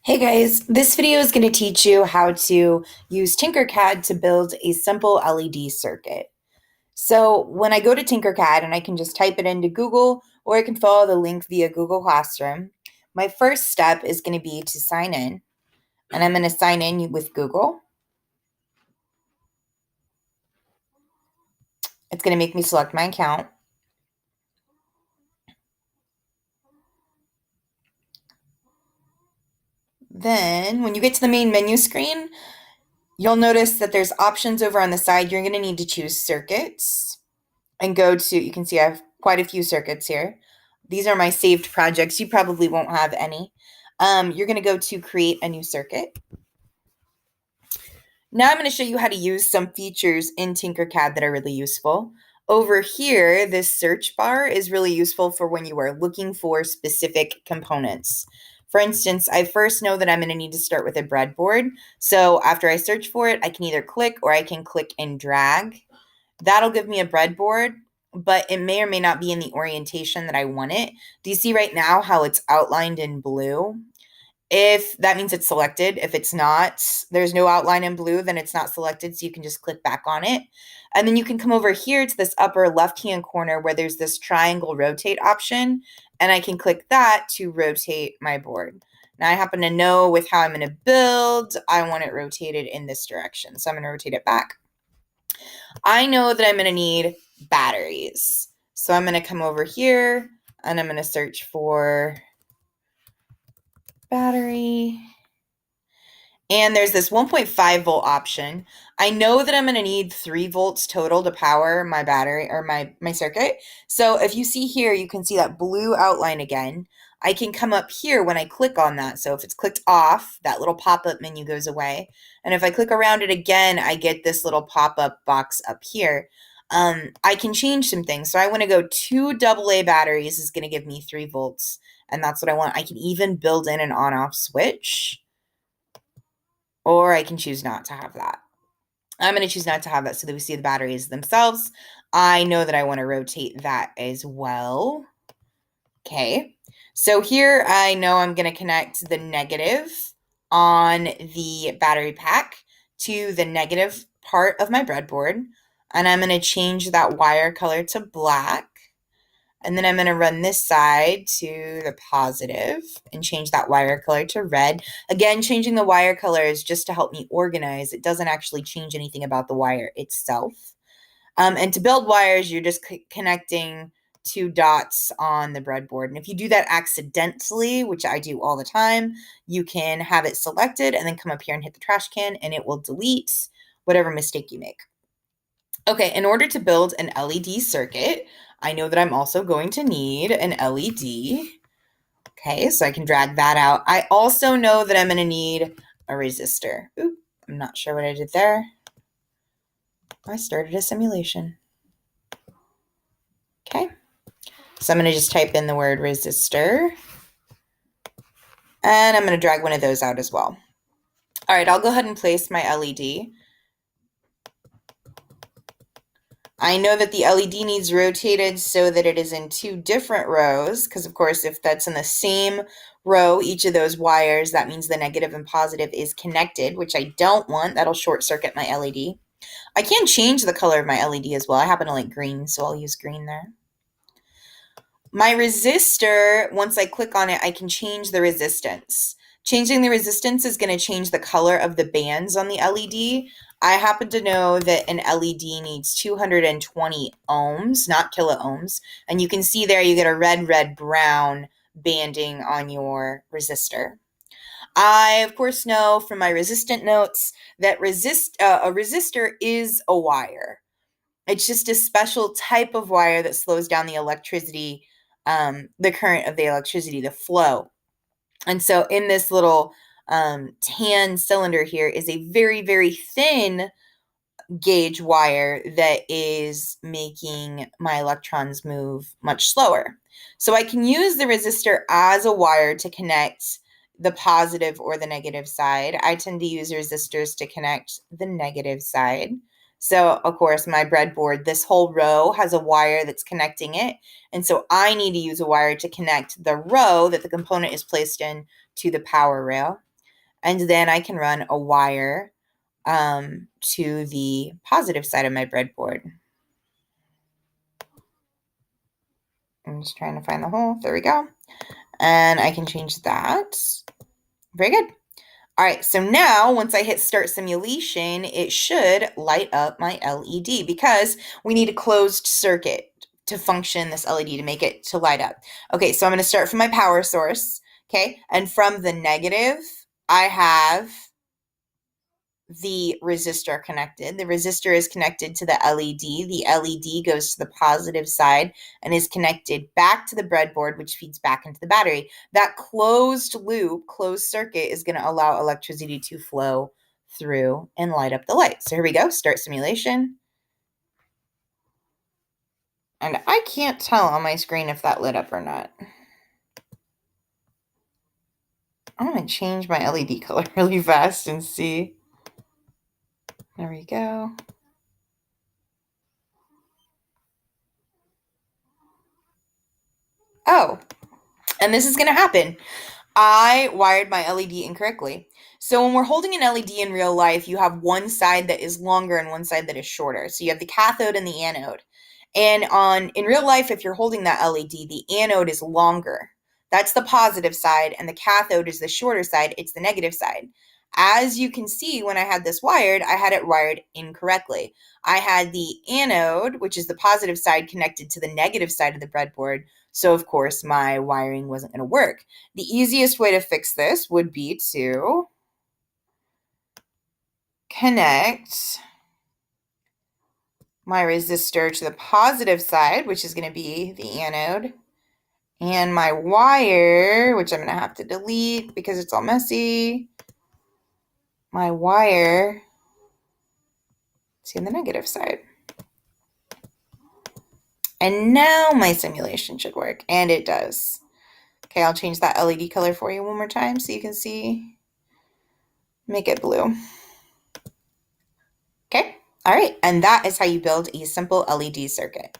Hey guys, this video is going to teach you how to use Tinkercad to build a simple LED circuit. So when I go to Tinkercad and I can just type it into Google or I can follow the link via Google Classroom, my first step is going to be to sign in. And I'm going to sign in with Google. It's going to make me select my account. Then when you get to the main menu screen, you'll notice that there's options over on the side. You're going to need to choose circuits and go to, you can see I have quite a few circuits here. These are my saved projects. You probably won't have any. You're going to go to create a new circuit. Now I'm going to show you how to use some features in Tinkercad that are really useful. Over here, this search bar is really useful for when you are looking for specific components. For instance, I first know that I'm going to need to start with a breadboard. So after I search for it, I can either click or I can click and drag. That'll give me a breadboard, but it may or may not be in the orientation that I want it. Do you see right now how it's outlined in blue? If that means it's selected, if it's not, there's no outline in blue, then it's not selected, so you can just click back on it. And then you can come over here to this upper left-hand corner where there's this triangle rotate option, and I can click that to rotate my board. Now I happen to know with how I'm going to build, I want it rotated in this direction, so I'm going to rotate it back. I know that I'm going to need batteries. So I'm going to come over here and I'm going to search for battery. And there's this 1.5 volt option. I know that I'm going to need 3 volts total to power my battery or my circuit. So if you see here, you can see that blue outline again. I can come up here when I click on that. So if it's clicked off, that little pop-up menu goes away. And if I click around it again, I get this little pop-up box up here. I can change some things. So I want to go 2 AA batteries is going to give me 3 volts. And that's what I want. I can even build in an on-off switch. Or I can choose not to have that. I'm going to choose not to have that so that we see the batteries themselves. I know that I want to rotate that as well. Okay, so here I know I'm going to connect the negative on the battery pack to the negative part of my breadboard. And I'm going to change that wire color to black. And then I'm going to run this side to the positive and change that wire color to red. Again, changing the wire color is just to help me organize. It doesn't actually change anything about the wire itself. And to build wires, you're just connecting 2 dots on the breadboard. And if you do that accidentally, which I do all the time, you can have it selected and then come up here and hit the trash can and it will delete whatever mistake you make. Okay, in order to build an LED circuit, I know that I'm also going to need an LED. Okay, so I can drag that out. I also know that I'm going to need a resistor. Oop, I'm not sure what I did there. I started a simulation. Okay, so I'm going to just type in the word resistor. And I'm going to drag one of those out as well. All right, I'll go ahead and place my LED. I know that the LED needs rotated so that it is in 2 different rows, because of course, if that's in the same row, each of those wires, that means the negative and positive is connected, which I don't want. That'll short circuit my LED. I can change the color of my LED as well. I happen to like green, so I'll use green there. My resistor, once I click on it, I can change the resistance. Changing the resistance is going to change the color of the bands on the LED. I happen to know that an LED needs 220 ohms, not kilo ohms. And you can see there you get a red, red, brown banding on your resistor. I, of course, know from my resistant notes that a resistor is a wire. It's just a special type of wire that slows down the electricity, the current of the electricity, the flow. And so in this little tan cylinder here is a very, very thin gauge wire that is making my electrons move much slower. So I can use the resistor as a wire to connect the positive or the negative side. I tend to use resistors to connect the negative side. So, of course, my breadboard, this whole row has a wire that's connecting it. And so I need to use a wire to connect the row that the component is placed in to the power rail. And then I can run a wire to the positive side of my breadboard. I'm just trying to find the hole. There we go. And I can change that. Very good. All right, so now once I hit start simulation, it should light up my LED because we need a closed circuit to function this LED to make it to light up. Okay, so I'm going to start from my power source, okay? And from the negative, I have the resistor connected. The resistor is connected to the LED. The LED goes to the positive side and is connected back to the breadboard, which feeds back into the battery. That closed loop, closed circuit is going to allow electricity to flow through and light up the light. So here we go, start simulation. And I can't tell on my screen if that lit up or not. I'm going to change my LED color really fast and see. There we go. Oh, and this is going to happen. I wired my LED incorrectly. So when we're holding an LED in real life, you have one side that is longer and one side that is shorter. So you have the cathode and the anode. And in real life, if you're holding that LED, the anode is longer. That's the positive side, and the cathode is the shorter side. It's the negative side. As you can see, when I had this wired, I had it wired incorrectly. I had the anode, which is the positive side, connected to the negative side of the breadboard. So, of course, my wiring wasn't going to work. The easiest way to fix this would be to connect my resistor to the positive side, which is going to be the anode, and my wire, which I'm going to have to delete because it's all messy, my wire to the negative side. And now my simulation should work, and it does. Okay, I'll change that LED color for you one more time so you can see. Make it blue. Okay, all right, and that is how you build a simple LED circuit.